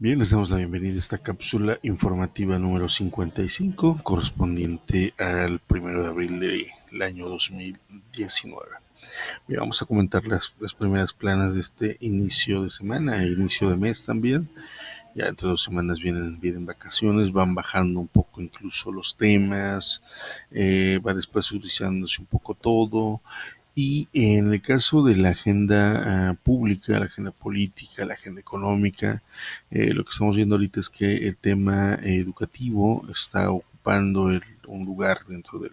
Bien, les damos la bienvenida a esta cápsula informativa número 55, correspondiente al 1 de abril del año 2019. Bien, vamos a comentar las primeras planas de este inicio de semana e inicio de mes también. Ya entre 2 semanas vienen vacaciones, van bajando un poco incluso los temas, va despresurizándose un poco todo. Y en el caso de la agenda pública, la agenda política, la agenda económica, lo que estamos viendo ahorita es que el tema educativo está ocupando un lugar dentro de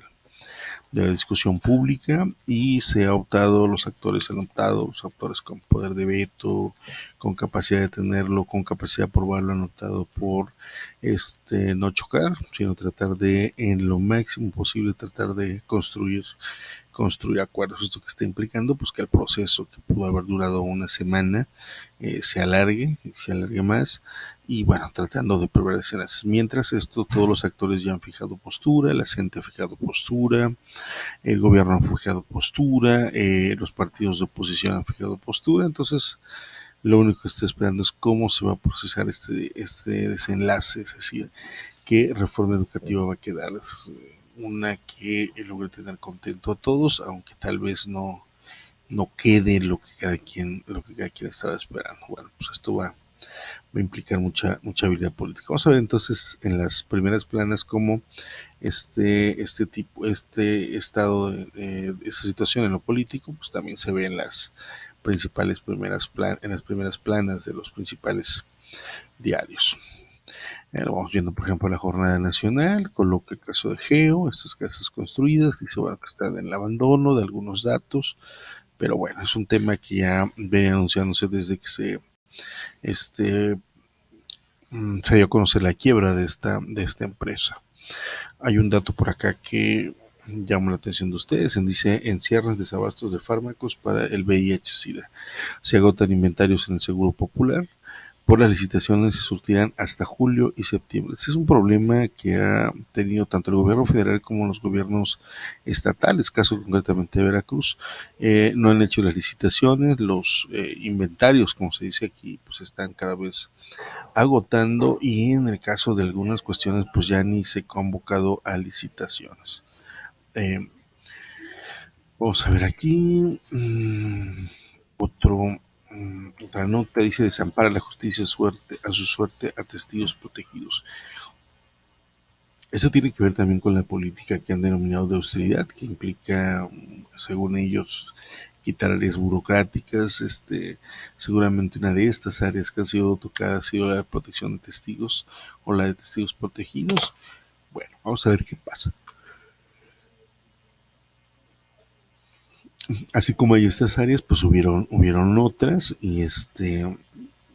la discusión pública y los actores con poder de veto, con capacidad de tenerlo, con capacidad de aprobarlo, han optado por no chocar, sino tratar de, en lo máximo posible, tratar de construir acuerdos. Esto que está implicando pues que el proceso que pudo haber durado una semana se alargue más y bueno, tratando de prevalecer. Mientras esto, todos los actores ya han fijado postura, la gente ha fijado postura, el gobierno ha fijado postura, los partidos de oposición han fijado postura, entonces lo único que está esperando es cómo se va a procesar este desenlace, es decir, qué reforma educativa va a quedar. Es una que logre tener contento a todos, aunque tal vez no quede lo que cada quien estaba esperando. Bueno, pues esto va a implicar mucha habilidad política. Vamos a ver entonces en las primeras planas cómo este estado, esta situación en lo político, pues también se ve en las en las primeras planas de los principales diarios. Lo vamos viendo, por ejemplo, la jornada nacional, coloca el caso de Geo, estas casas construidas, dice bueno que están en el abandono de algunos datos, pero bueno, es un tema que ya viene anunciándose desde que este, se dio a conocer la quiebra de esta empresa. Hay un dato por acá que llama la atención de ustedes, dice en cierres desabastos de fármacos para el VIH-Sida. Se agotan inventarios en el Seguro Popular, por las licitaciones se surtirán hasta julio y septiembre. Este es un problema que ha tenido tanto el gobierno federal como los gobiernos estatales, caso concretamente de Veracruz. No han hecho las licitaciones, los inventarios, como se dice aquí, pues están cada vez agotando y en el caso de algunas cuestiones, pues ya ni se ha convocado a licitaciones. Eh, Vamos a ver aquí. Otra nota dice desampara la justicia a su suerte a testigos protegidos. Eso tiene que ver también con la política que han denominado de austeridad, que implica, según ellos, quitar áreas burocráticas. Seguramente una de estas áreas que han sido tocadas ha sido la protección de testigos o la de testigos protegidos. Bueno, vamos a ver qué pasa. Así como hay estas áreas, pues hubieron otras y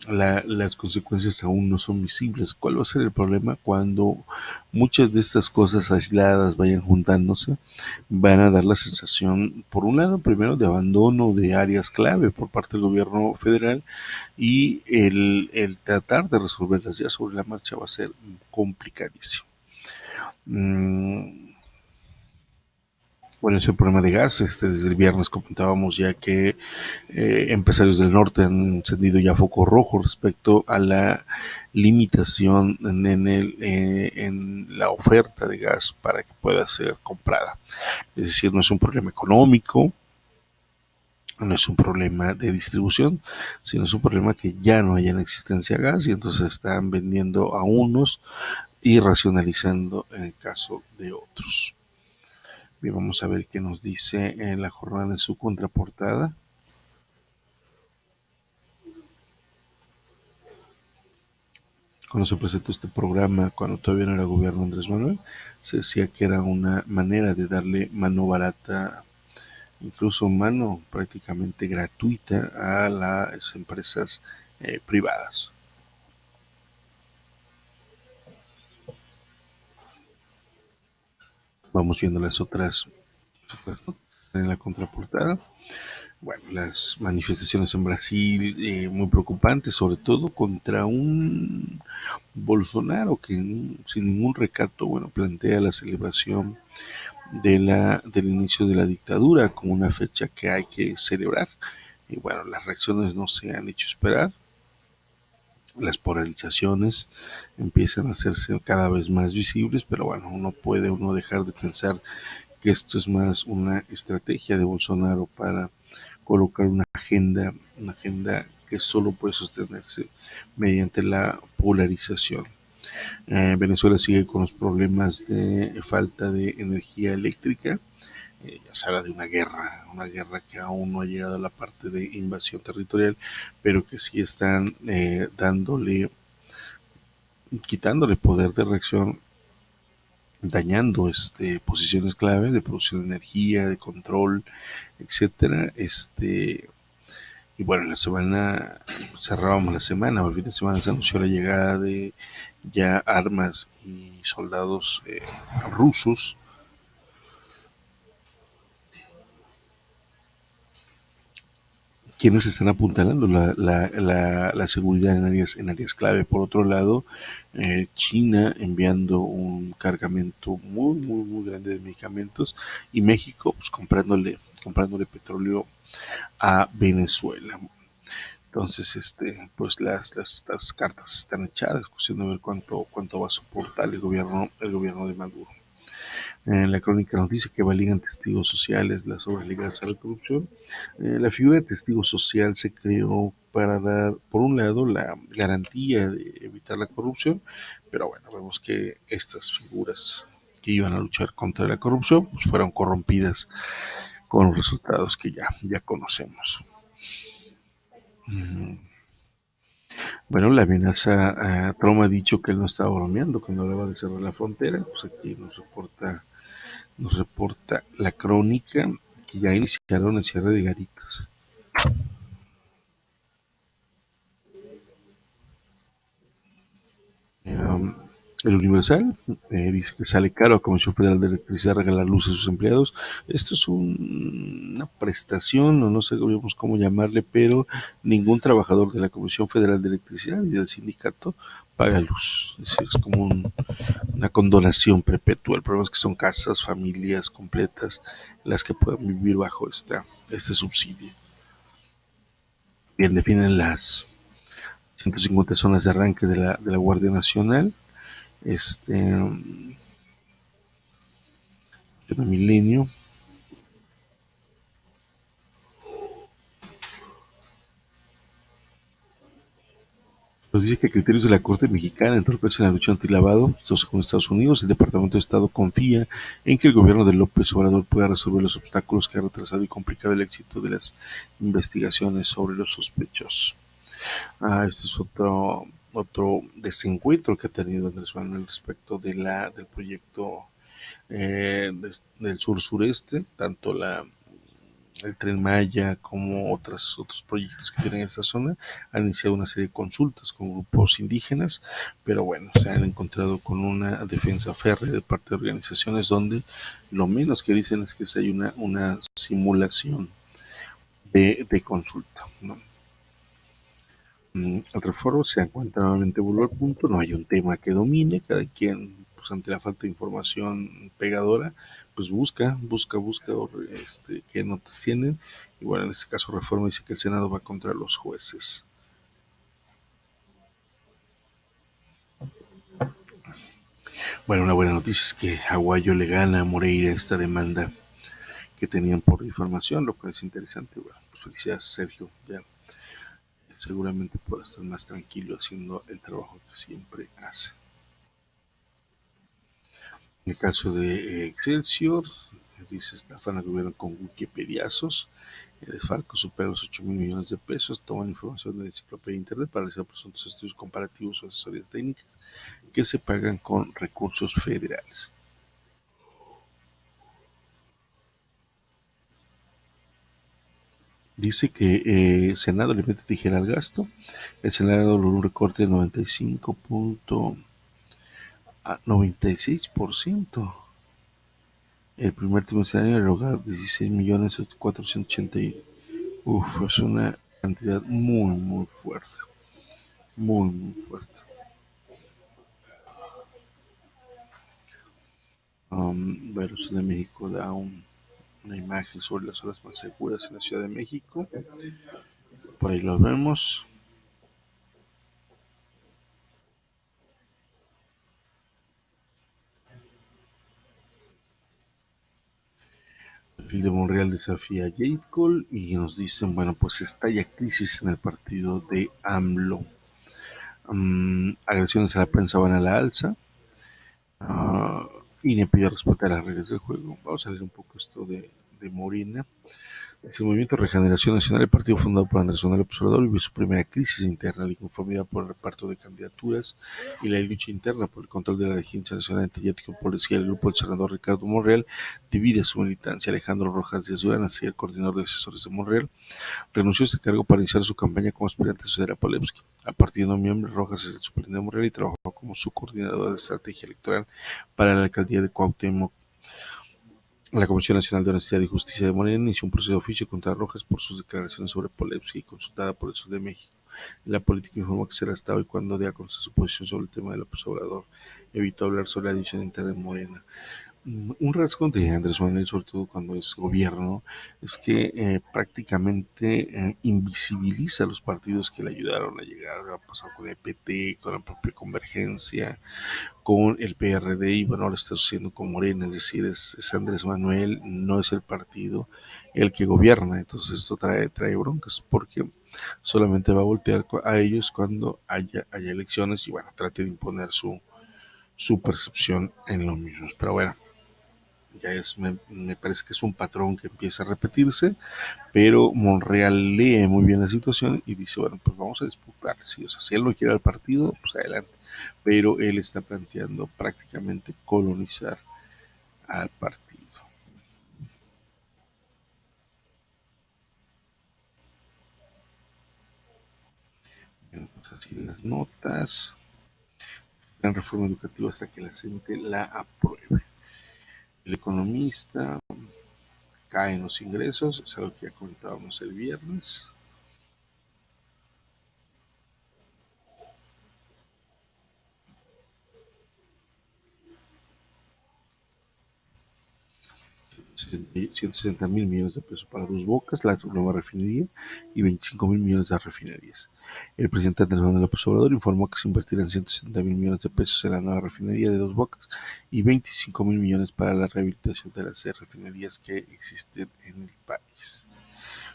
las consecuencias aún no son visibles. ¿Cuál va a ser el problema? Cuando muchas de estas cosas aisladas vayan juntándose, van a dar la sensación, por un lado, primero de abandono de áreas clave por parte del gobierno federal y el tratar de resolverlas ya sobre la marcha va a ser complicadísimo. Mm, bueno, ese problema de gas, desde el viernes comentábamos ya que empresarios del norte han encendido ya foco rojo respecto a la limitación en la oferta de gas para que pueda ser comprada. Es decir, no es un problema económico, no es un problema de distribución, sino es un problema que ya no hay en existencia gas y entonces están vendiendo a unos y racionalizando en el caso de otros. Bien, vamos a ver qué nos dice en la jornada en su contraportada. Cuando se presentó este programa, cuando todavía no era gobierno Andrés Manuel, se decía que era una manera de darle mano barata, incluso mano prácticamente gratuita a las empresas privadas. Vamos viendo las otras en la contraportada. Bueno, las manifestaciones en Brasil muy preocupantes, sobre todo contra un Bolsonaro que sin ningún recato, bueno, plantea la celebración del inicio de la dictadura como una fecha que hay que celebrar. Y bueno, las reacciones no se han hecho esperar. las polarizaciones empiezan a hacerse cada vez más visibles, pero bueno, no puede uno dejar de pensar que esto es más una estrategia de Bolsonaro para colocar una agenda que solo puede sostenerse mediante la polarización. Venezuela sigue con los problemas de falta de energía eléctrica. Ya se habla de una guerra que aún no ha llegado a la parte de invasión territorial, pero que sí están quitándole poder de reacción, dañando posiciones clave de producción de energía, de control, etcétera. Y bueno, en la semana, cerrábamos la semana, o el fin de semana se anunció la llegada de ya armas y soldados rusos, quienes están apuntalando la seguridad en áreas clave. Por otro lado, China enviando un cargamento muy grande de medicamentos, y México pues comprándole petróleo a Venezuela. Entonces, pues las cartas están echadas, cuestión de ver cuánto va a soportar el gobierno de Maduro. La crónica nos dice que validan testigos sociales las obras ligadas a la corrupción. La figura de testigo social se creó para dar, por un lado, la garantía de evitar la corrupción, pero bueno, vemos que estas figuras que iban a luchar contra la corrupción pues fueron corrompidas con los resultados que ya conocemos. Bueno, la amenaza, Trump ha dicho que él no estaba bromeando cuando hablaba de cerrar la frontera. Pues aquí nos reporta la crónica que ya iniciaron el cierre de garitas. Um, el Universal dice que sale caro a Comisión Federal de Electricidad regalar luz a sus empleados. Esto es una prestación, o no sabemos cómo llamarle, pero ningún trabajador de la Comisión Federal de Electricidad y del sindicato paga luz. Es decir, es como una condonación perpetua. El problema es que son casas, familias completas las que pueden vivir bajo este subsidio. Bien, definen las 150 zonas de arranque de la Guardia Nacional. En el milenio nos dice que criterios de la Corte Mexicana entorpecen la lucha antilavado. Esto según Estados Unidos. El Departamento de Estado confía en que el gobierno de López Obrador pueda resolver los obstáculos que ha retrasado y complicado el éxito de las investigaciones sobre los sospechosos. Este es otro desencuentro que ha tenido Andrés Manuel respecto del proyecto del sur-sureste, tanto el Tren Maya como otros proyectos que tienen en esta zona. Han iniciado una serie de consultas con grupos indígenas, pero bueno, se han encontrado con una defensa férrea de parte de organizaciones donde lo menos que dicen es que hay una simulación de consulta, ¿no? El Reforma se encuentra nuevamente vuelve al punto, no hay un tema que domine, cada quien, pues ante la falta de información pegadora, pues busca qué notas tienen, y bueno, en este caso Reforma dice que el Senado va contra los jueces. Bueno, una buena noticia es que Aguayo le gana a Moreira esta demanda que tenían por difamación, lo cual es interesante. Bueno, pues felicidades Sergio, ya seguramente podrá estar más tranquilo haciendo el trabajo que siempre hace. En el caso de Excelsior, dice estafan al gobierno con Wikipediazos. El Falco supera los 8.000 millones de pesos. Toman información de la enciclopedia de Internet para realizar presuntos estudios comparativos o asesorías técnicas que se pagan con recursos federales. Dice que el Senado le mete tijera al gasto. El Senado logró un recorte de 95.96%. El primer trimestre del año erogar 16.480. Uf, es una cantidad muy fuerte. Muy fuerte. Bueno, Ciudad de México da una imagen sobre las zonas más seguras en la Ciudad de México. Por ahí lo vemos. perfil de Monreal desafía a J. Cole y nos dicen, bueno, pues estalla crisis en el partido de AMLO. Agresiones a la prensa van a la alza. INE pide respetar las reglas del juego. Vamos a leer un poco esto de Morena. Es el Movimiento Regeneración Nacional, el partido fundado por Andrés Manuel López Obrador, vive su primera crisis interna, la inconformidad por el reparto de candidaturas y la lucha interna por el control de la Agencia Nacional Antiético-Policial. El grupo del senador Ricardo Monreal divide a su militancia. Alejandro Rojas Díaz Durán, así el coordinador de asesores de Monreal, renunció a este cargo para iniciar su campaña como aspirante a suceder a Polevsky. A partir de noviembre, Rojas es el suplente de Monreal y trabajó como su coordinador de estrategia electoral para la alcaldía de Cuauhtémoc. La Comisión Nacional de Honestidad y Justicia de Morena inició un proceso de oficio contra Rojas por sus declaraciones sobre Polevsky, consultada por el Sur de México. La política informó que será hasta hoy cuando dé a conocer su posición sobre el tema de López Obrador. Evitó hablar sobre la división interna de Morena. Un rasgo de Andrés Manuel, sobre todo cuando es gobierno, es que prácticamente invisibiliza a los partidos que le ayudaron a llegar. Ha pasado con el PT, con la propia Convergencia, con el PRD y bueno, ahora está sucediendo con Morena, es decir, es Andrés Manuel, no es el partido el que gobierna. Entonces esto trae broncas porque solamente va a voltear a ellos cuando haya elecciones y bueno, trate de imponer su percepción en lo mismo. Pero bueno, me parece que es un patrón que empieza a repetirse, pero Monreal lee muy bien la situación y dice, bueno, pues vamos a disputar, sí, o sea, si él no quiere al partido, pues adelante, pero él está planteando prácticamente colonizar al partido. Bueno, pues así las notas, la reforma educativa hasta que la gente la apruebe. El economista cae en los ingresos, es algo que ya comentábamos el viernes. $160,000 millones de pesos para Dos Bocas, la nueva refinería, y $25,000 millones de refinerías. El presidente Andrés Manuel López Obrador informó que se invertirán $160,000 millones de pesos en la nueva refinería de Dos Bocas y $25,000 millones para la rehabilitación de las refinerías que existen en el país.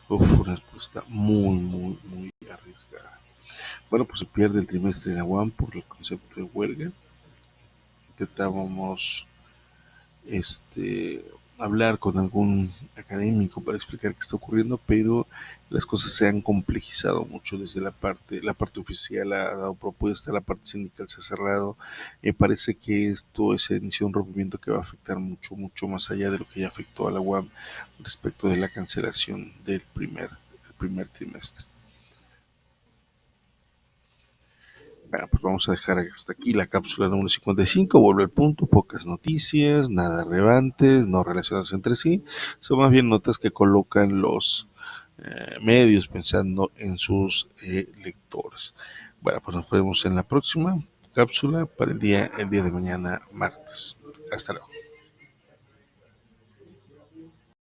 Una respuesta muy arriesgada. Bueno, pues se pierde el trimestre en la UAM por el concepto de huelga. Intentábamos este, hablar con algún académico para explicar qué está ocurriendo, pero las cosas se han complejizado mucho desde la parte oficial ha dado propuesta, la parte sindical se ha cerrado. Parece que esto es el inicio de un rompimiento que va a afectar mucho más allá de lo que ya afectó a la UAM respecto de la cancelación del primer trimestre. Bueno, pues vamos a dejar hasta aquí la cápsula número 55. Vuelve al punto, pocas noticias, nada relevantes, no relacionadas entre sí. Son más bien notas que colocan los medios pensando en sus lectores. Bueno, pues nos vemos en la próxima cápsula para el día de mañana, martes. Hasta luego.